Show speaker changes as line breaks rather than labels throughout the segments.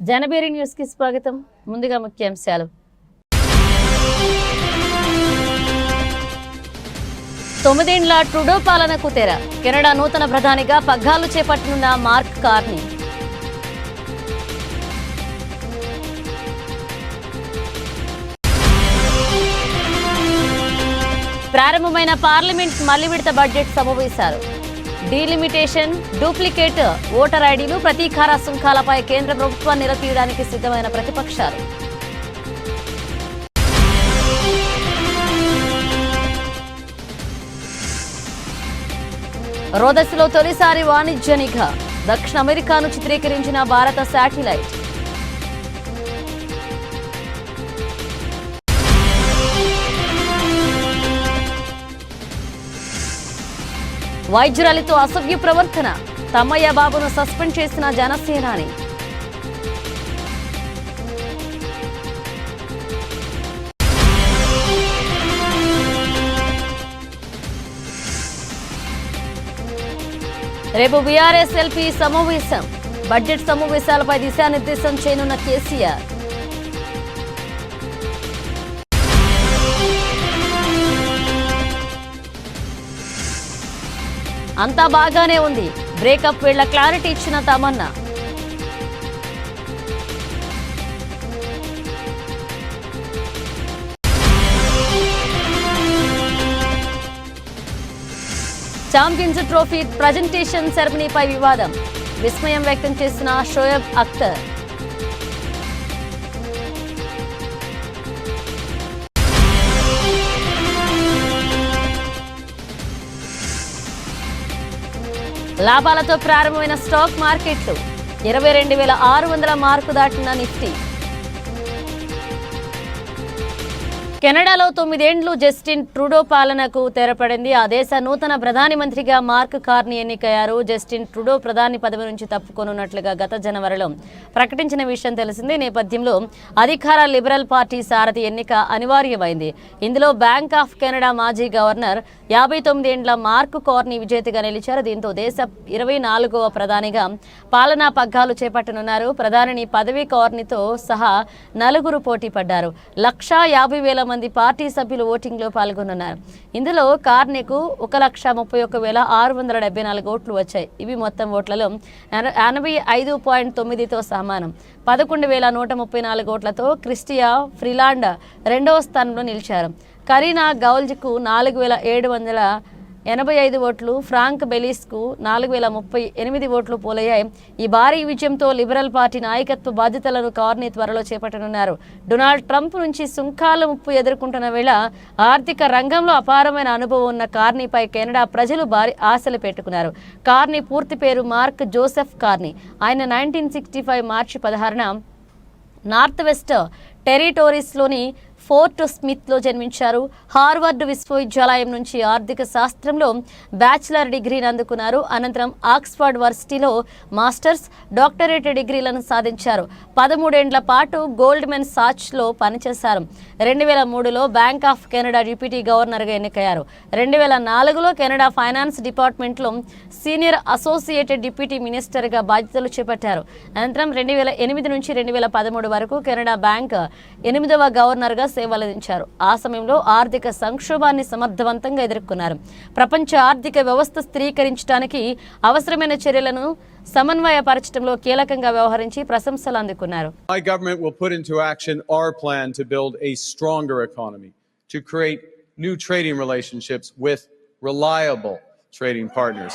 జనబేరి news కి స్వాగతం. ముందుగా ముఖ్యాంశాలు. 9 ఏళ్ల ట్రూడో పాలనకు తెర. కెనడా నూతన ప్రధానిగా పగ్గాలు చేపట్టనున్న మార్క్ కార్నీ. ప్రారంభమైన పార్లమెంట్ మళ్లీ విడత బడ్జెట్ సమావేశాలు. డీలిమిటేషన్, డూప్లికేట్ ఓటర్ ఐడీలు, ప్రతీకార సుంకాలపై కేంద్ర ప్రభుత్వాన్ని నిలదీయడానికి సిద్ధమైన ప్రతిపక్షాలు. రోదసిలో తొలిసారి వాణిజ్య నిఘా. దక్షిణ అమెరికాను చిత్రీకరించిన భారత శాటిలైట్. వైద్యురాలితో అసభ్య ప్రవర్తన. తమ్మయ్య బాబును సస్పెండ్ చేసిన జనసేనాని. రేపు బీఆర్ఎస్ ఎల్పీ సమావేశం. బడ్జెట్ సమావేశాలపై దిశానిర్దేశం చేయనున్న కేసీఆర్. అంతా బాగానే ఉంది. బ్రేకప్ వేళ క్లారిటీ ఇచ్చిన తమన్నా. ఛాంపియన్స్ ట్రోఫీ ప్రజెంటేషన్ సెరమనీపై వివాదం. విస్మయం వ్యక్తం చేసిన షోయబ్ అఖ్తర్. లాభాలతో ప్రారంభమైన స్టాక్ మార్కెట్లు. 22,600 మార్కు దాటిన నిఫ్టీ. కెనడాలో 9 ఏళ్లు జస్టిన్ ట్రూడో పాలనకు తెరపడింది. ఆ దేశ నూతన ప్రధాని మంత్రిగా మార్క్ కార్నీ ఎన్నికయ్యారు. జస్టిన్ ట్రూడో ప్రధాని పదవి నుంచి తప్పుకొనున్నట్లుగా గత జనవరిలో ప్రకటించిన విషయం తెలిసిందే. నేపథ్యంలో అధికార లిబరల్ పార్టీ సారథి ఎన్నిక అనివార్యమైంది. ఇందులో బ్యాంక్ ఆఫ్ కెనడా మాజీ గవర్నర్ 59 ఏండ్ల మార్క్ కార్నీ విజేతగా నిలిచారు. దీంతో దేశ 24వ ప్రధానిగా పాలనా పగ్గాలు చేపట్టనున్నారు. ప్రధాని పదవి కార్నీతో సహా 4 పోటీ పడ్డారు. 1,50,000 మంది పార్టీ సభ్యులు ఓటింగ్లో పాల్గొన్నారు. ఇందులో కార్నీకు 1,31,674 ఓట్లు వచ్చాయి. ఇవి మొత్తం ఓట్లలో 85.9తో సమానం. 11,134 ఓట్లతో క్రిస్టియా ఫ్రీలాండ్ రెండవ స్థానంలో నిలిచారు. కరీనా గౌల్జ్కు 4,785 ఓట్లు, ఫ్రాంక్ బెలీస్కు 4,038 ఓట్లు పోలయ్యాయి. ఈ భారీ విజయంతో లిబరల్ పార్టీ నాయకత్వ బాధ్యతలను కార్నీ త్వరలో చేపట్టనున్నారు. డొనాల్డ్ ట్రంప్ నుంచి సుంకాల ముప్పు ఎదుర్కొంటున్న వేళ ఆర్థిక రంగంలో అపారమైన అనుభవం ఉన్న కార్నీపై కెనడా ప్రజలు భారీ ఆశలు పెట్టుకున్నారు. కార్నీ పూర్తి పేరు మార్క్ జోసెఫ్ కార్నీ. ఆయన 1965 మార్చి 16న నార్త్ వెస్ట్ టెరిటోరీస్లోని ఫోర్ట్ స్మిత్లో జన్మించారు. హార్వర్డ్ విశ్వవిద్యాలయం నుంచి ఆర్థిక శాస్త్రంలో బ్యాచిలర్ డిగ్రీని అందుకున్నారు. అనంతరం ఆక్స్ఫర్డ్ వర్సిటీలో మాస్టర్స్, డాక్టరేట్ డిగ్రీలను సాధించారు. 13 ఏండ్ల పాటు గోల్డ్మెన్ సాచ్స్లో పనిచేశారు. 2003లో బ్యాంక్ ఆఫ్ కెనడా డిప్యూటీ గవర్నర్గా ఎన్నికయ్యారు. 2004లో కెనడా ఫైనాన్స్ డిపార్ట్మెంట్లో సీనియర్ అసోసియేటెడ్ డిప్యూటీ మినిస్టర్గా బాధ్యతలు చేపట్టారు. అనంతరం 2008 నుంచి 2013 వరకు కెనడా బ్యాంక్ 8వ గవర్నర్గా సేవలందించారు. ఆ సమయంలో ఆర్థిక సంక్షోభాన్ని సమర్థవంతంగా ఎదుర్కొన్నారు. ప్రపంచ ఆర్థిక వ్యవస్థ స్థిరీకరించడానికి అవసరమైన చర్యలను సమన్వయపరచడంలో కీలకంగా వ్యవహరించి ప్రశంసలు అందుకున్నారు.
My government will put into action our plan to build a stronger economy, to create new trading relationships with reliable trading partners.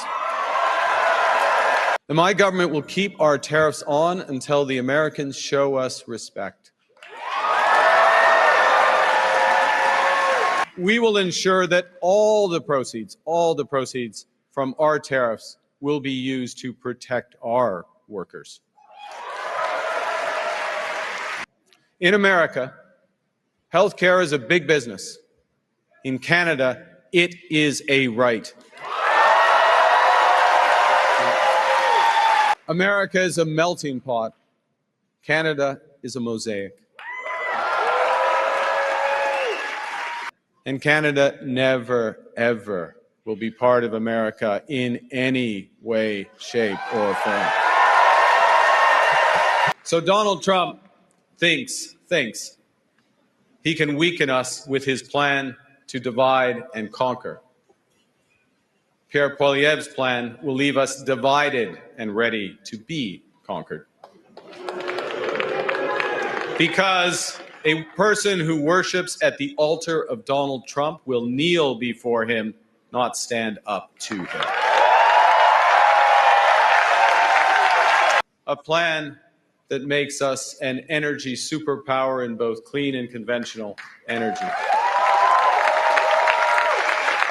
And my government will keep our tariffs on until the Americans show us respect. We will ensure that all the proceeds from our tariffs will be used to protect our workers. In America, healthcare is a big business. In Canada, it is a right. America is a melting pot. Canada is a mosaic. And Canada never, ever will be part of America in any way, shape, or form. So Donald Trump thinks he can weaken us with his plan to divide and conquer. Pierre Poilievre's plan will leave us divided and ready to be conquered. Because a person who worships at the altar of Donald Trump will kneel before him, not stand up to him. A plan that makes us an energy superpower in both clean and conventional energy.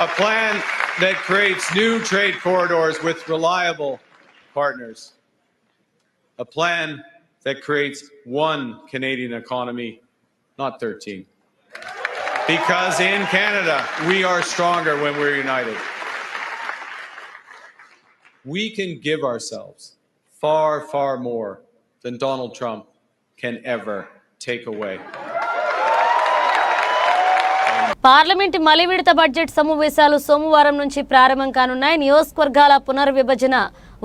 A plan that creates new trade corridors with reliable partners. A plan that creates one Canadian economy, not 13. Because in Canada, we are stronger when we're united. We can give ourselves far, far more than Donald Trump can ever take away.
Parliament మలి విడత budget సమావేశాలు సోమవారం నుంచి ప్రారంభం కానున్నాయి. నియోజకవర్గాల పునర్విభజన,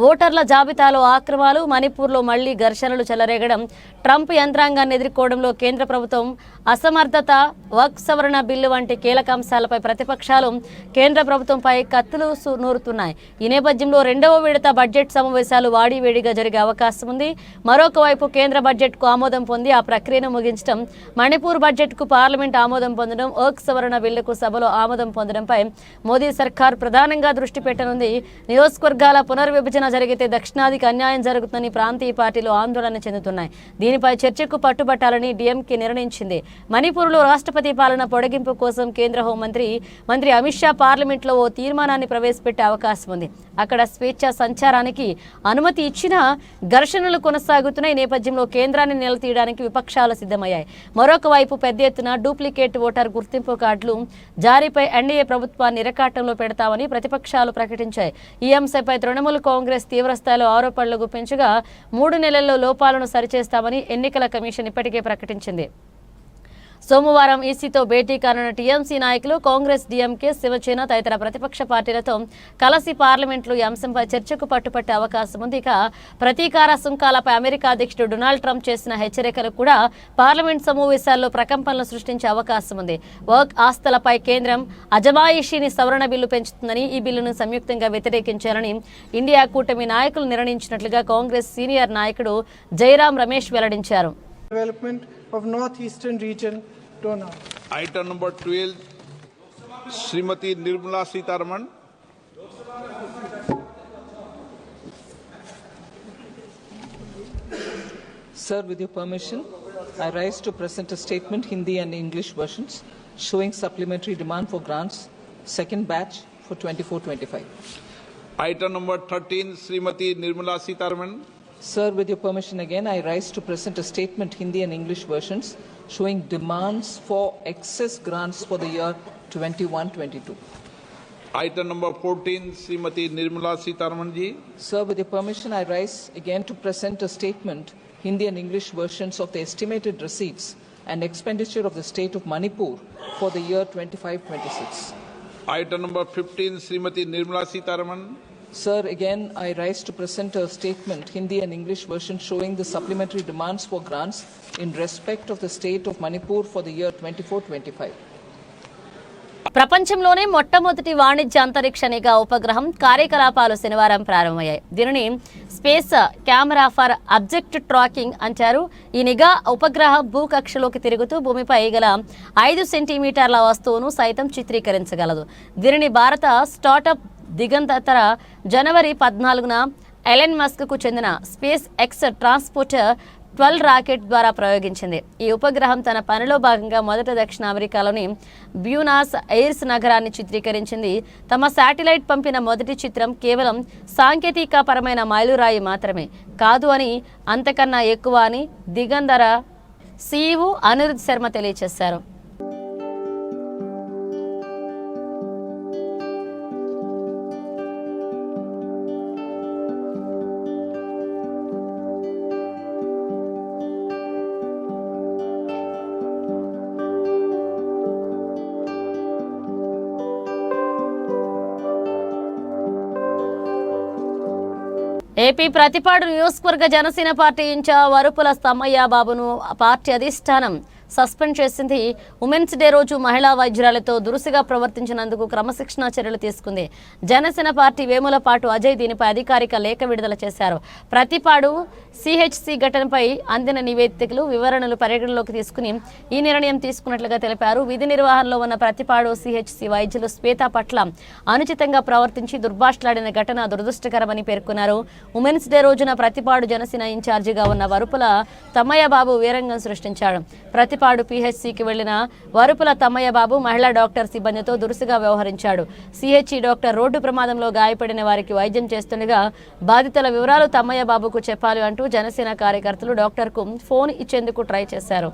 ఓటర్ల జాబితాలో ఆక్రమాలు, మణిపూర్లో మళ్లీ ఘర్షణలు చెలరేగడం, ట్రంప్ యంత్రాంగాన్ని ఎదుర్కోవడంలో కేంద్ర ప్రభుత్వం అసమర్థత, వక్ఫ్ సవరణ బిల్లు వంటి కీలక అంశాలపై ప్రతిపక్షాలు కేంద్ర ప్రభుత్వంపై కత్తులు నూరుతున్నాయి. ఈ నేపథ్యంలో రెండవ విడత బడ్జెట్ సమావేశాలు వాడివేడిగా జరిగే అవకాశం ఉంది. మరొక వైపు కేంద్ర బడ్జెట్కు ఆమోదం పొంది ఆ ప్రక్రియను ముగించడం, మణిపూర్ బడ్జెట్కు పార్లమెంట్ ఆమోదం పొందడం, వక్ఫ్ సవరణ బిల్లుకు సభలో ఆమోదం పొందడంపై మోదీ సర్కార్ ప్రధానంగా దృష్టి పెట్టనుంది. నియోజకవర్గాల పునర్విభజన జరిగితే దక్షిణాదికి అన్యాయం జరుగుతుందని ప్రాంతీయ పార్టీలు ఆందోళన చెందుతున్నాయి. దీనిపై చర్చకు పట్టుబట్టాలని డీఎంకే నిర్ణయించింది. మణిపూర్లో రాష్ట్రపతి పాలన పొడిగింపు కోసం కేంద్ర హోంమంత్రి అమిత్ షా పార్లమెంట్లో ఓ తీర్మానాన్ని ప్రవేశపెట్టే అవకాశం ఉంది. అక్కడ స్వేచ్ఛ సంచారానికి అనుమతి ఇచ్చినా ఘర్షణలు కొనసాగుతున్నాయి. ఈ నేపథ్యంలో కేంద్రాన్ని నిలదీయడానికి విపక్షాలు సిద్ధమయ్యాయి. మరొక వైపు పెద్ద ఎత్తున డూప్లికేట్ ఓటర్ గుర్తింపు కార్డులు జారీపై ఎన్డీఏ ప్రభుత్వాన్ని ఇరకాటంలో పెడతామని ప్రతిపక్షాలు ప్రకటించాయి. ఈ అంశంపై తృణమూల్ కాంగ్రెస్ తీవ్రస్థాయిలో ఆరోపణలు గుప్పించగా 3 నెలల్లో లోపాలను సరిచేస్తామని ఎన్నికల కమిషన్ ఇప్పటికే ప్రకటించింది. సోమవారం ఈసీతో భేటీ కానున్న టీఎంసీ నాయకులు కాంగ్రెస్, డీఎంకే, శివసేన తదితర ప్రతిపక్ష పార్టీలతో కలిసి పార్లమెంట్లో ఈ అంశంపై చర్చకు పట్టుపట్టే అవకాశం ఉంది. ఇక ప్రతీకార సుంకాలపై అమెరికా అధ్యక్షుడు డొనాల్డ్ ట్రంప్ చేసిన హెచ్చరికలు కూడా పార్లమెంట్ సమావేశాల్లో ప్రకంపనలు సృష్టించే అవకాశం ఉంది. వక్ఫ్ ఆస్తులపై కేంద్రం అజమాయిషీని సవరణ బిల్లు పెంచుతుందని, ఈ బిల్లును సంయుక్తంగా వ్యతిరేకించాలని ఇండియా కూటమి నాయకులు నిర్ణయించినట్లుగా కాంగ్రెస్ సీనియర్ నాయకుడు జైరాం రమేష్ వెల్లడించారు.
Development of northeastern region donor.
Item number 12, Srimati Nirmala Sitharaman.
Sir, with your permission, I rise to present a statement, Hindi and English versions, showing supplementary demand for grants, second batch for 24-25.
Item number 13, Srimati Nirmala Sitharaman.
Sir, with your permission again, I rise to present a statement, Hindi and English versions, showing demands for excess grants for the year 21-22.
Item number 14, Srimati Nirmala Sitharaman ji.
Sir, with your permission, I rise again to present a statement, Hindi and English versions of the estimated receipts and expenditure of the state of Manipur for the year 25-26.
Item number 15, Srimati Nirmala Sitharaman.
Sir, again, I rise to present a statement, Hindi and English version, showing the supplementary demands for grants in respect of the state of Manipur for the year 24-25.
ప్రపంచంలోనే మొట్టమొదటి వాణిజ్య అంతరిక్ష నిఘా ఉపగ్రహం కార్యకలాపాలు శనివారం ప్రారంభమయ్యాయి. దీనిని space camera for object tracking అంటారు. ఈ నిఘా ఉపగ్రహం భూకక్షలోకి తిరుగుతూ భూమిపై గల 5 సెంటీమీటర్ల వస్తువును సైతం చిత్రీకరించగలదు. దీనిని భారత స్టార్టప్ దిగంతర జనవరి 14న ఎలన్ మస్క్కు చెందిన స్పేస్ ఎక్స్ ట్రాన్స్పోర్టర్ 12 రాకెట్ ద్వారా ప్రయోగించింది. ఈ ఉపగ్రహం తన పనిలో భాగంగా మొదట దక్షిణ అమెరికాలోని బ్యూనాస్ ఎయిర్స్ నగరాన్ని చిత్రీకరించింది. తమ శాటిలైట్ పంపిన మొదటి చిత్రం కేవలం సాంకేతిక పరమైన మైలురాయి మాత్రమే కాదు అని, అంతకన్నా ఎక్కువ అని దిగంధర CEO అనిరుద్ శర్మ తెలియజేశారు. ఏపీ ప్రతిపాడు నియోజకవర్గ జనసేన పార్టీ ఇన్ఛార్జ్ వరుపుల తమ్మయ్య బాబును పార్టీ అధిష్టానం సస్పెండ్ చేసింది. ఉమెన్స్ డే రోజు మహిళా వైద్యురాలతో దురుసుగా ప్రవర్తించినందుకు క్రమశిక్షణా చర్యలు తీసుకుంది. జనసేన పార్టీ వేములపాటు అజయ్ దీనిపై అధికారిక లేఖ విడుదల చేశారు. ప్రతిపాడు సిహెచ్సి ఘటనపై అందిన నివేదికలు వివరణలు పరిగణలోకి తీసుకుని ఈ నిర్ణయం తీసుకున్నట్లుగా తెలిపారు. విధి నిర్వహణలో ఉన్న ప్రతిపాడు సిహెచ్సి వైద్యులు శ్వేత పట్ల అనుచితంగా ప్రవర్తించి దుర్భాషలాడిన ఘటన దురదృష్టకరమని పేర్కొన్నారు. ఉమెన్స్ డే రోజున ప్రతిపాడు జనసేన ఇన్ఛార్జిగా ఉన్న వరుపుల తమ్మయ్య బాబు వీరంగం సృష్టించాడు. ప్రతిపాడు పిహెచ్సికి వెళ్లిన వరుపుల తమ్మయ్య బాబు మహిళా డాక్టర్ సిబ్బందితో దురుసుగా వ్యవహరించాడు. సిహెచ్సి డాక్టర్ రోడ్డు ప్రమాదంలో గాయపడిన వారికి వైద్యం చేస్తుండగా బాధితుల వివరాలు తమ్మయ్య బాబుకు చెప్పాలి అంటూ జనసేన కార్యకర్తలు డాక్టర్కు ఫోన్ ఇచ్చేందుకు ట్రై చేశారు.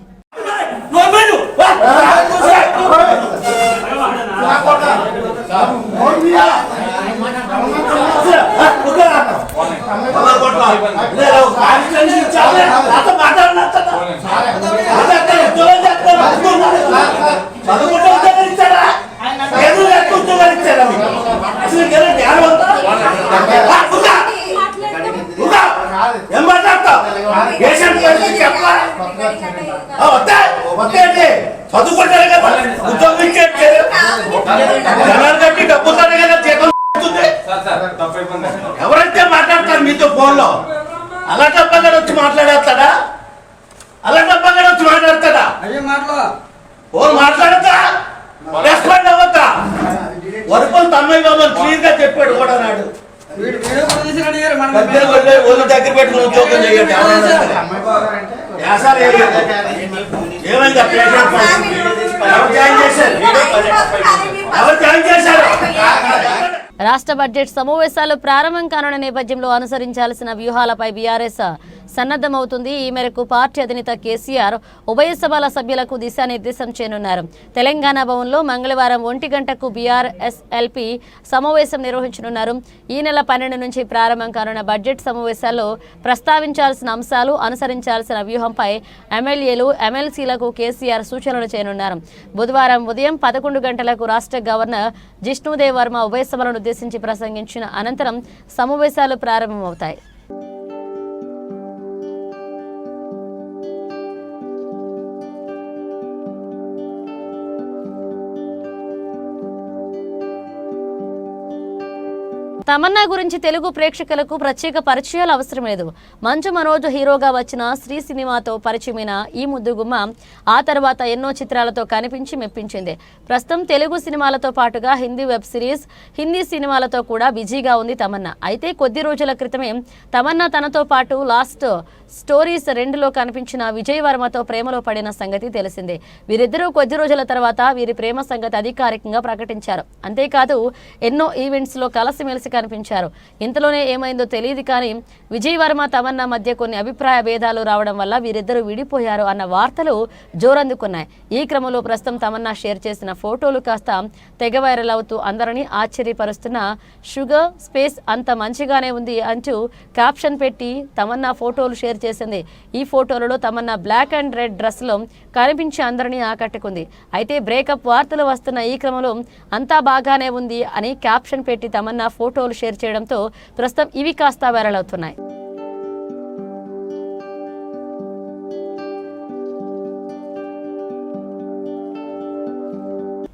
చదువుకుంటారు కదా ఉద్యోగం డబ్బుతారు కదా జీతం ఎవరైతే మాట్లాడతారు మీతో ఫోన్లో అలా డబ్బగా వచ్చి మాట్లాడేస్తాడా ఫోన్ మాట్లాడతా రెస్పాండ్ అవ్వద్దా వరుపులు తమ్మయ్య బాబు క్లియర్ గా చెప్పాడు కూడా నాడు ఒళ్ళు దగ్గర పెట్టుకుని ఉద్యోగం చేయండి. ఏమైందా ఎవరు జాయిన్ చేశారు?
రాష్ట్ర బడ్జెట్ సమావేశాలు ప్రారంభం కానున్న నేపథ్యంలో అనుసరించాల్సిన వ్యూహాలపై బీఆర్ఎస్ సన్నద్ధమవుతుంది. ఈ మేరకు పార్టీ అధినేత కేసీఆర్ ఉభయ సభల సభ్యులకు దిశానిర్దేశం చేయనున్నారు. తెలంగాణ భవన్లో మంగళవారం 1 గంటకు బీఆర్ఎస్ఎల్పీ సమావేశం నిర్వహించనున్నారు. ఈ నెల 12 నుంచి ప్రారంభం కానున్న బడ్జెట్ సమావేశాల్లో ప్రస్తావించాల్సిన అంశాలు, అనుసరించాల్సిన వ్యూహంపై ఎమ్మెల్యేలు, ఎమ్మెల్సీలకు కేసీఆర్ సూచనలు చేయనున్నారు. బుధవారం ఉదయం 11 గంటలకు రాష్ట్ర గవర్నర్ జిష్ణుదేవ్ వర్మ ఉభయ సభలను ఉద్దేశించి ప్రసంగించిన అనంతరం సమావేశాలు ప్రారంభమవుతాయి. తమన్నా గురించి తెలుగు ప్రేక్షకులకు ప్రత్యేక పరిచయాలు అవసరం లేదు. మంచు మనోజ్ హీరోగా వచ్చిన శ్రీ సినిమాతో పరిచయమైన ఈ ముద్దుగుమ్మ ఆ తర్వాత ఎన్నో చిత్రాలతో కనిపించి మెప్పించింది. ప్రస్తుతం తెలుగు సినిమాలతో పాటుగా హిందీ వెబ్ సిరీస్, హిందీ సినిమాలతో కూడా బిజీగా ఉంది తమన్నా. అయితే కొద్ది రోజుల క్రితమే తమన్నా తనతో పాటు లాస్ట్ స్టోరీస్ 2లో కనిపించిన విజయ్ వర్మతో ప్రేమలో పడిన సంగతి తెలిసిందే. వీరిద్దరూ కొద్ది రోజుల తర్వాత వీరి ప్రేమ సంగతి అధికారికంగా ప్రకటించారు. అంతేకాదు ఎన్నో ఈవెంట్స్లో కలిసిమెలిసి కనిపించారు. ఇంతలోనే ఏమైందో తెలియదు కానీ విజయ్ వర్మ తమన్నా మధ్య కొన్ని అభిప్రాయ భేదాలు రావడం వల్ల వీరిద్దరూ విడిపోయారు అన్న వార్తలు జోరందుకున్నాయి. ఈ క్రమంలో ప్రస్తుతం తమన్నా షేర్ చేసిన ఫోటోలు కాస్త తెగ వైరల్ అవుతూ అందరినీ ఆశ్చర్యపరుస్తున్న షుగర్ స్పేస్ అంత మంచిగానే ఉంది అంటూ క్యాప్షన్ పెట్టి తమన్నా ఫోటోలు షేర్ చేసింది. ఈ ఫోటోలలో Tamannaah black and red dress లో కనిపించి అందరినీ ఆకట్టుకుంది. అయితే బ్రేకప్ వార్తలు వస్తున్న ఈ క్రమంలో అంతా బాగానే ఉంది అని క్యాప్షన్ పెట్టి తమన్నా ఫోటోలు షేర్ చేయడంతో ప్రస్తుతం ఇవి కాస్త వైరల్ అవుతున్నాయి.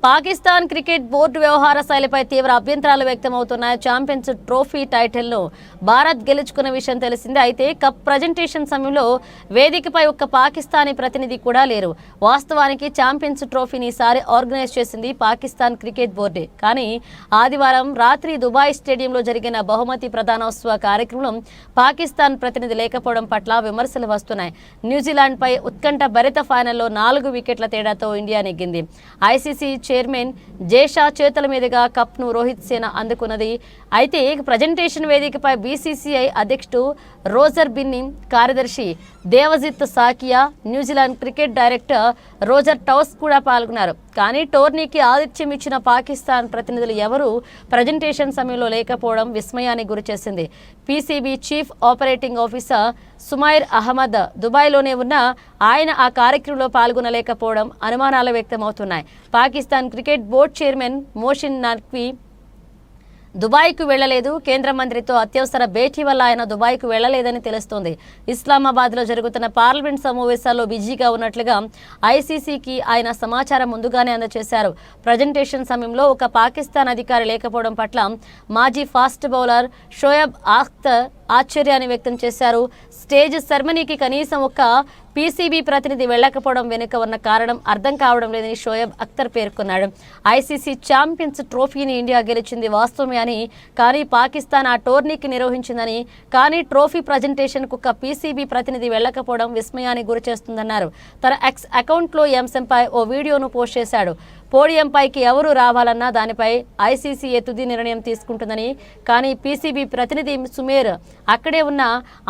పాకిస్తాన్ క్రికెట్ బోర్డు వ్యవహార శైలిపై తీవ్ర అభ్యంతరాలు వ్యక్తమవుతున్నాయి. ఛాంపియన్స్ ట్రోఫీ టైటిల్ను భారత్ గెలుచుకున్న విషయం తెలిసిందే. అయితే కప్ ప్రజెంటేషన్ సమయంలో వేదికపై ఒక్క పాకిస్తానీ ప్రతినిధి కూడా లేరు. వాస్తవానికి ఛాంపియన్స్ ట్రోఫీని ఈసారి ఆర్గనైజ్ చేసింది పాకిస్తాన్ క్రికెట్ బోర్డే. కానీ ఆదివారం రాత్రి దుబాయ్ స్టేడియంలో జరిగిన బహుమతి ప్రదానోత్సవ కార్యక్రమంలో పాకిస్తాన్ ప్రతినిధి లేకపోవడం పట్ల విమర్శలు వస్తున్నాయి. న్యూజిలాండ్పై ఉత్కంఠ భరిత ఫైనల్లో 4 వికెట్ల తేడాతో ఇండియా నెగ్గింది. ఐసీసీ చైర్మన్ జేషా చేతుల మీదుగా కప్ను రోహిత్ సేన అందుకున్నది. అయితే ప్రజెంటేషన్ వేదికపై బీసీసీఐ అధ్యక్షుడు రోజర్ బిన్ని, కార్యదర్శి Devajit Saikia, New Zealand cricket director Roger Twose కూడా పాల్గొన్నారు. కానీ టోర్నీకి ఆతిథ్యం ఇచ్చిన పాకిస్తాన్ ప్రతినిధులు ఎవరూ ప్రజెంటేషన్ సమయంలో లేకపోవడం విస్మయానికి గురిచేసింది. PCB chief operating officer Sumair Ahmed దుబాయ్లోనే ఉన్న ఆయన ఆ కార్యక్రమంలో పాల్గొనలేకపోవడం అనుమానాలు వ్యక్తమవుతున్నాయి. Pakistan cricket board chairman Mohsin Naqvi దుబాయ్కు వెళ్లలేదు. కేంద్ర మంత్రితో అత్యవసర భేటీ వల్ల ఆయన దుబాయ్కు వెళ్లలేదని తెలుస్తోంది. ఇస్లామాబాద్లో జరుగుతున్న పార్లమెంట్ సమావేశాల్లో బిజీగా ఉన్నట్లుగా ఐసీసీకి ఆయన సమాచారం ముందుగానే అందజేశారు. ప్రజెంటేషన్ సమయంలో ఒక పాకిస్తాన్ అధికారి లేకపోవడం పట్ల మాజీ ఫాస్ట్ బౌలర్ షోయబ్ అఖ్తర్ ఆశ్చర్యాన్ని వ్యక్తం చేశారు. స్టేజ్ సెరమనీకి కనీసం ఒక పీసీబీ ప్రతినిధి వెళ్లకపోవడం వెనుక ఉన్న కారణం అర్థం కావడం లేదని షోయబ్ అఖ్తర్ పేర్కొన్నాడు. ఐసీసీ ఛాంపియన్స్ ట్రోఫీని ఇండియా గెలిచింది వాస్తవమే అని, కానీ పాకిస్తాన్ ఆ టోర్నీకి నిర్వహించిందని, కానీ ట్రోఫీ ప్రజెంటేషన్కు ఒక పీసీబీ ప్రతినిధి వెళ్లకపోవడం విస్మయానికి గురిచేస్తుందన్నారు. తన ఎక్స్ అకౌంట్లో ఈ అంశంపై ఓ వీడియోను పోస్ట్ చేశాడు. పోడియంపైకి ఎవరు రావాలన్నా దానిపై ఐసీసీ తుది నిర్ణయం తీసుకుంటుందని, కానీ పీసీబీ ప్రతినిధి సుమేర్ అక్కడే ఉన్న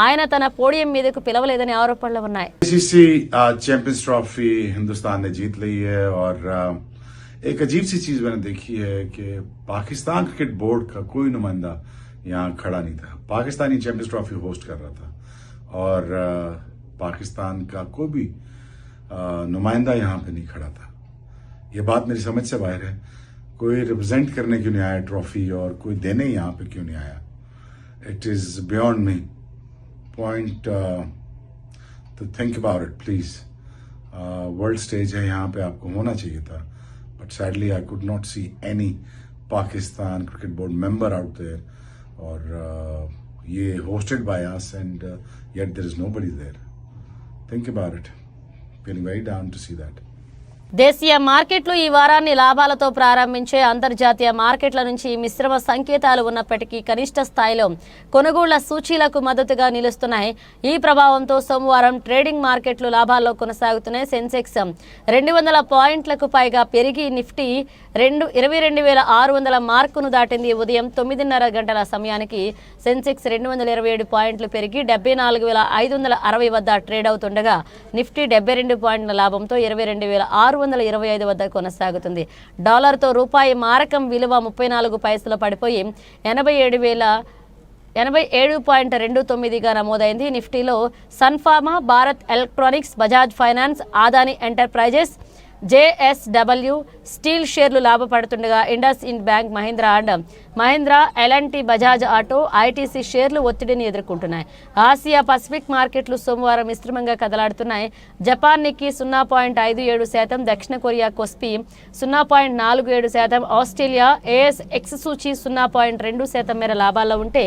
ఆయన తన పోడియం మీదకు పిలవలేదని ఆరోపణలు ఉన్నాయి.
आईसीसी चैंपियंस ट्रॉफी हिंदुस्तान ने जीत ली है और एक अजीब सी चीज मैंने देखी है कि पाकिस्तान क्रिकेट बोर्ड का कोई नुमाइंदा यहाँ खड़ा नहीं था. पाकिस्तानी चैंपियंस ट्रॉफी होस्ट कर रहा था और पाकिस्तान का कोई भी नुमाइंदा यहाँ पे नहीं खड़ा था. ये बात मेरी समझ से बाहर है. कोई रिप्रेजेंट करने क्यों नहीं आया ट्रॉफी और कोई देने यहाँ पे क्यों नहीं आया. It is beyond me. Point तो think about it please. World stage है, यहाँ पे आपको होना चाहिए था, but sadly I could not see any Pakistan cricket board member out there और ये hosted by us and yet there is nobody there. Think about it. Feeling very down to see that.
దేశీయ మార్కెట్లు ఈ వారాన్ని లాభాలతో ప్రారంభించే అంతర్జాతీయ మార్కెట్ల నుంచి మిశ్రమ సంకేతాలు ఉన్నప్పటికీ కనిష్ట స్థాయిలో కొనుగోళ్ల సూచీలకు మద్దతుగా నిలుస్తున్నాయి. ఈ ప్రభావంతో సోమవారం ట్రేడింగ్ మార్కెట్లు లాభాల్లో కొనసాగుతున్నాయి. సెన్సెక్స్ 200 పాయింట్లకు పైగా పెరిగి నిఫ్టీ 22,600 మార్కును దాటింది. ఉదయం 9:30 గంటల సమయానికి సెన్సెక్స్ 227 పాయింట్లు పెరిగి 74,560 వద్ద ట్రేడ్ అవుతుండగా నిఫ్టీ 72 పాయింట్ల లాభంతో 22,625 వద్ద కొనసాగుతుంది. డాలర్తో రూపాయి మారకం విలువ 34 పైసలు పడిపోయి 87.29గా నమోదైంది. నిఫ్టీలో Sun Pharma, Bharat Electronics, Bajaj Finance, Adani Enterprises, JSW Steel షేర్లు లాభపడుతుండగా IndusInd Bank, Mahindra, L N T, Bajaj Auto, ITC షేర్లు ఒత్తిడిని ఎదుర్కొంటున్నాయి. ఆసియా పసిఫిక్ మార్కెట్లు సోమవారం మిశ్రమంగా కదలాడుతున్నాయి. జపాన్ నిక్కీ 0.57%, దక్షిణ కొరియా కోస్పి 0.47%, ఆస్ట్రేలియా ఏఎస్ఎక్స్ సూచీ 0.2% మేర లాభాల్లో ఉంటే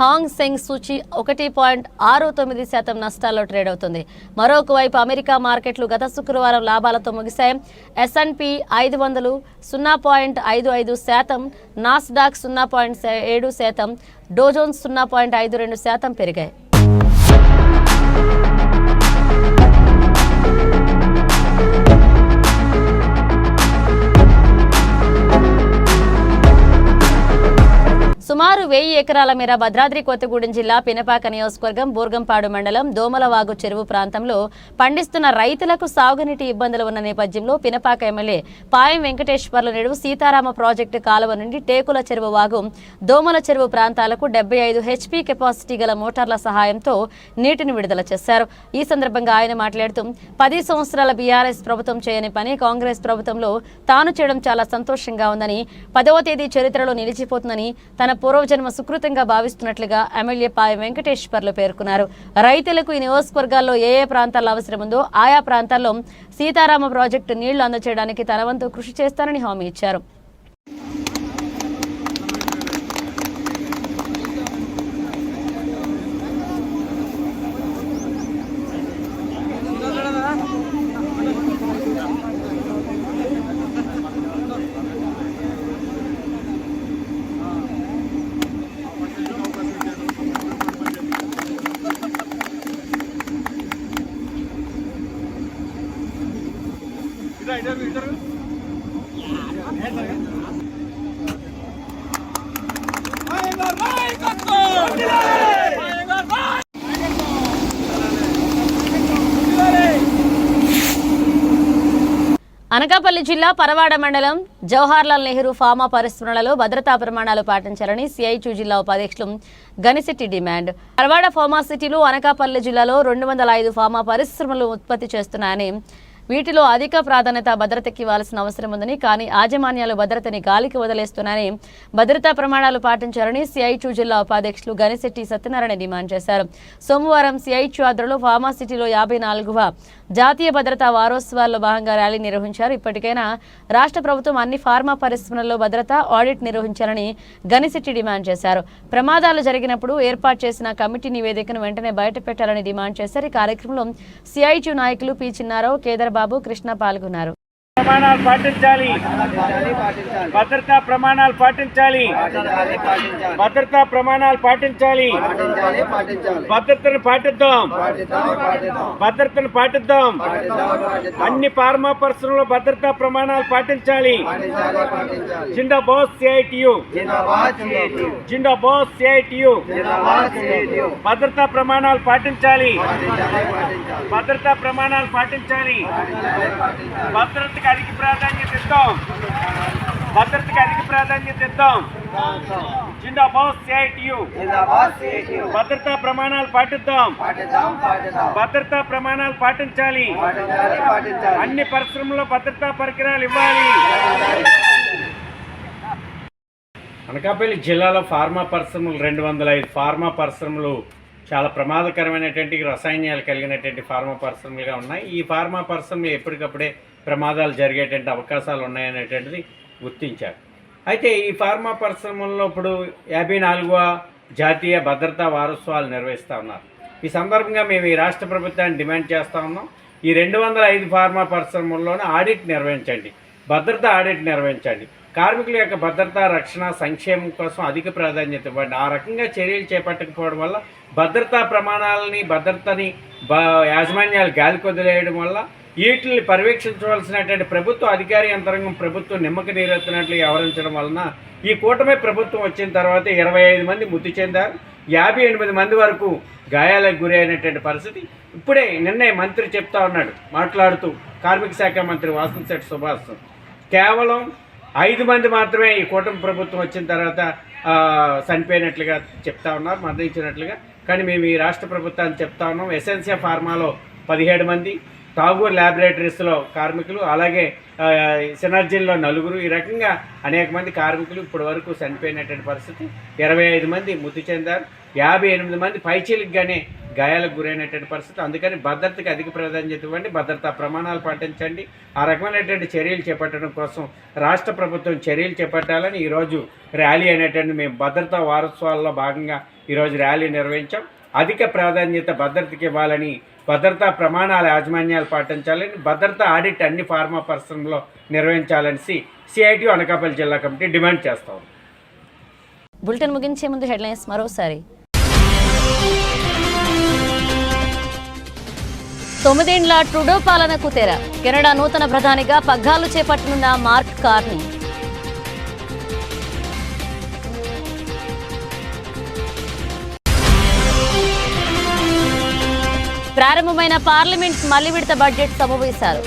హాంగ్ సెంగ్ సూచీ 1.69% నష్టాల్లో ట్రేడ్ అవుతుంది. మరొక వైపు అమెరికా మార్కెట్లు గత శుక్రవారం లాభాలతో ముగిశాయి. S&P 500 0.55%, నాస్డాక్ 0.7%, డోజోన్స్ 0.52% పెరిగాయి. సుమారు 1000 ఎకరాల మేర భద్రాద్రి కొత్తగూడెం జిల్లా పినపాక నియోజకవర్గం బూర్గంపాడు మండలం దోమలవాగు చెరువు ప్రాంతంలో పండిస్తున్న రైతులకు సాగునీటి ఇబ్బందులు ఉన్న నేపథ్యంలో పినపాక ఎమ్మెల్యే పాయం వెంకటేశ్వర్లు నేడు సీతారామ ప్రాజెక్టు కాలువ నుండి టేకుల చెరువు వాగు, దోమల చెరువు ప్రాంతాలకు 75 HP కెపాసిటీ గల మోటార్ల సహాయంతో నీటిని విడుదల చేశారు. ఈ సందర్భంగా ఆయన మాట్లాడుతూ 10 సంవత్సరాల బీఆర్ఎస్ ప్రభుత్వం చేయని పని కాంగ్రెస్ ప్రభుత్వంలో తాను చేయడం చాలా సంతోషంగా ఉందని, 10వ తేదీ చరిత్రలో నిలిచిపోతుందని, తన పూర్వజన్మ సుకృతంగా భావిస్తున్నట్లుగా ఎమ్మెల్యే పాయం వెంకటేశ్వర్లు పేర్కొన్నారు. రైతులకు ఈ నియోజకవర్గాల్లో ఏ ప్రాంతాల్లో అవసరం ఉందో ఆయా ప్రాంతాల్లో సీతారామ ప్రాజెక్టు నీళ్లు అందచేయడానికి తన వంతు కృషి చేస్తానని హామీ ఇచ్చారు. అనకాపల్లి జిల్లా పరవాడ మండలం జవహర్లాల్ నెహ్రూ ఫార్మా పరిశ్రమలలో భద్రతా ప్రమాణాలు పాటించాలని సిఐటియు జిల్లా ఉపాధ్యక్షులు గనిశెట్టి డిమాండ్. పరవాడ ఫార్మా సిటీలో అనకాపల్లి జిల్లాలో 205 ఫార్మా పరిశ్రమలు ఉత్పత్తి చేస్తున్నాయని వీటిలో అధిక ప్రాధాన్యత భద్రతకి ఇవ్వాల్సిన అవసరం ఉందని, కానీ యాజమాన్యాలు భద్రతని గాలికి వదిలేస్తున్నారని, భద్రతా ప్రమాణాలు పాటించాలని సిఐటియు జిల్లా ఉపాధ్యక్షులు గనిశెట్టి సత్యనారాయణ డిమాండ్ చేశారు. సోమవారం సిఐటియు ఆధ్వర్యంలో ఫార్మాసిటీలో 54వ జాతీయ భద్రతా వారోత్సవాల్లో భాగంగా ర్యాలీ నిర్వహించారు. ఇప్పటికైనా రాష్ట్ర ప్రభుత్వం అన్ని ఫార్మా పరిశ్రమలలో భద్రతా ఆడిట్ నిర్వహించాలని గనిశెట్టి డిమాండ్ చేశారు. ప్రమాదాలు జరిగినప్పుడు ఏర్పాటు చేసిన కమిటీ నివేదికను వెంటనే బయటపెట్టాలని డిమాండ్ చేశారు. ఈ కార్యక్రమంలో సిఐటియు నాయకులు పి చిన్నారావు, కేదర్బాబు, కృష్ణ పాల్గొన్నారు.
ప్రమాణాలు పాటించాలి, భద్రతా ప్రమాణాలు పాటించాలి, భద్రతా ప్రమాణాలు పాటించాలి, భద్రతను పాటిద్దాం, భద్రతను పాటిద్దాం. అన్ని ఫార్మా పరిశ్రమలో భద్రతా ప్రమాణాలు పాటించాలి. జిందాబాద్ సిఐటియు, జిందాబాద్ సిఐటియు. భద్రతా ప్రమాణాలు పాటించాలి, భద్రతా ప్రమాణాలు పాటించాలి. భద్రతకు అధిక ప్రాధాన్యత ఇద్దాం, భద్రతకు అధిక ప్రాధాన్యత ఇద్దాం. జిందాబాద్ సిఐటియు. భద్రతా ప్రమాణాలు పాటిద్దాం, భద్రతా ప్రమాణాలు పాటించాలి. అన్ని పరిశ్రమల్లో భద్రతా పరికరాలు ఇవ్వాలి. అనకాపల్లి జిల్లాలో ఫార్మా పరిశ్రమలు 205 ఫార్మా పరిశ్రమలు చాలా ప్రమాదకరమైనటువంటి రసాయనాలు కలిగినటువంటి ఫార్మా పరిశ్రమలుగా ఉన్నాయి. ఈ ఫార్మా పరిశ్రమలు ఎప్పటికప్పుడే ప్రమాదాలు జరిగేటువంటి అవకాశాలు ఉన్నాయనేటువంటిది గుర్తించారు. అయితే ఈ ఫార్మా పరిశ్రమల్లో ఇప్పుడు 54వ జాతీయ భద్రతా వారోత్సవాలు నిర్వహిస్తూ ఉన్నారు. ఈ సందర్భంగా మేము ఈ రాష్ట్ర ప్రభుత్వాన్ని డిమాండ్ చేస్తూ ఉన్నాం. ఈ 205 ఫార్మా పరిశ్రమల్లోనే ఆడిట్ నిర్వహించండి, భద్రతా ఆడిట్ నిర్వహించండి. కార్మికుల యొక్క భద్రతా, రక్షణ, సంక్షేమం కోసం అధిక ప్రాధాన్యత ఇవ్వండి. ఆ రకంగా చర్యలు చేపట్టకపోవడం వల్ల భద్రతా ప్రమాణాలని, భద్రతని యాజమాన్యాలు గాలికి వదిలేయడం వల్ల వీటిని పర్యవేక్షించవలసినటువంటి ప్రభుత్వ అధికారి యంత్రాంగం ప్రభుత్వం నిమ్మక నీరెత్తినట్లు వ్యవహరించడం వలన ఈ కూటమి ప్రభుత్వం వచ్చిన తర్వాత 25 మంది మృతి చెందారు, 58 మంది వరకు గాయాలకు గురి అయినటువంటి పరిస్థితి. ఇప్పుడే నిన్నే మంత్రి చెప్తా ఉన్నాడు, మాట్లాడుతూ కార్మిక శాఖ మంత్రి వాసంశెట్టి సుభాష్, కేవలం 5 మంది మాత్రమే ఈ కూటమి ప్రభుత్వం వచ్చిన తర్వాత చనిపోయినట్లుగా చెప్తా ఉన్నారు, మరణించినట్లుగా. కానీ మేము ఈ రాష్ట్ర ప్రభుత్వాన్ని చెప్తా ఉన్నాం, ఎసెన్షియా ఫార్మాలో 17 మంది, ఠాగూర్ ల్యాబొరేటరీస్లో కార్మికులు, అలాగే సినర్జీల్లో 4, ఈ రకంగా అనేక మంది కార్మికులు ఇప్పటి వరకు చనిపోయినటువంటి పరిస్థితి. 25 మంది మృతి చెందారు, 58 మంది పైచీలకుగానే గాయాలకు గురైనటువంటి పరిస్థితి. అందుకని భద్రతకి అధిక ప్రాధాన్యత ఇవ్వండి, భద్రతా ప్రమాణాలు పాటించండి. ఆ రకమైనటువంటి చర్యలు చేపట్టడం కోసం రాష్ట్ర ప్రభుత్వం చర్యలు చేపట్టాలని ఈరోజు ర్యాలీ అనేటువంటి మేము భద్రతా వారోత్సవాల్లో భాగంగా ఈరోజు ర్యాలీ నిర్వహించాం. అధిక ప్రాధాన్యత భద్రతకి ఇవ్వాలని, భద్రతా ప్రమాణాల యాజమాన్యాలు పాటించాలని, భద్రతా ఆడిట్ అన్ని ఫార్మా పరిశ్రమలో నిర్వహించాలని సిఐటియు అనకాపల్లి జిల్లా కమిటీ డిమాండ్ చేస్తాం.
బులెటిన్ ముగించే ముందు హెడ్లైన్స్ మరోసారి. 9 ఏళ్ల ట్రూడో పాలనకు తెర. కెనడా నూతన ప్రధానిగా పగ్గాలు చేపట్టనున్న మార్క్ కార్నీ. ప్రారంభమైన పార్లమెంట్ మళ్లీ విడత బడ్జెట్ సమావేశాలు.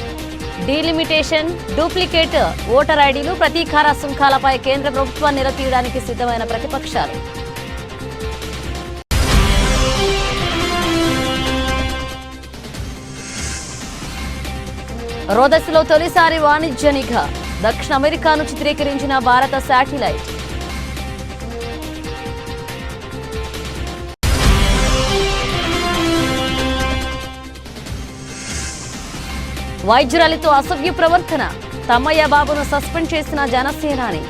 డీలిమిటేషన్, డూప్లికేట్ ఓటర్ ఐడీలు, ప్రతీకార సుంకాలపై కేంద్ర ప్రభుత్వాన్ని నిలదీయడానికి సిద్ధమైన ప్రతిపక్షాలు. రోదస్లో తొలిసారి వాణిజ్య నిఘా. దక్షిణ అమెరికాను చిత్రీకరించిన భారత శాటిలైట్. వైద్యురాలితో అసభ్య ప్రవర్తన. తమ్మయ్య బాబును సస్పెండ్ చేసిన జనసేనాని.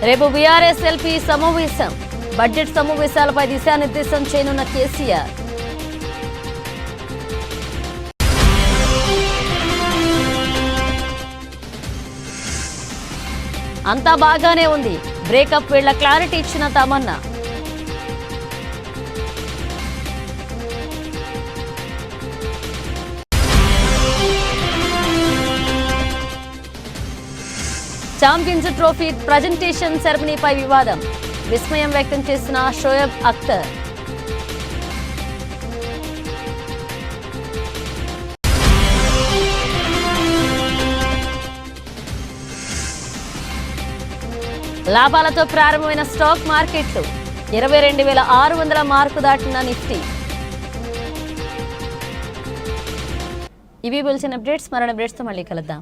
రేపు బీఆర్ఎస్ ఎల్పీ సమావేశం. బడ్జెట్ సమావేశాలపై దిశానిర్దేశం చేయనున్న కేసీఆర్. అంతా బాగానే ఉంది, బ్రేకప్ వేళ క్లారిటీ ఇచ్చిన తమన్నా. ఛాంపియన్స్ ట్రోఫీ ప్రజెంటేషన్ సెరమనీపై వివాదం. విస్మయం వ్యక్తం చేసిన షోయబ్ అఖ్తర్. లాభాలతో ప్రారంభమైన స్టాక్ మార్కెట్లు 22,600 మార్కు దాటిన నిఫ్టీ. ఇవి బులెటిన్ అప్డేట్స్. మరణ అప్డేట్స్తో మళ్ళీ కలుద్దాం.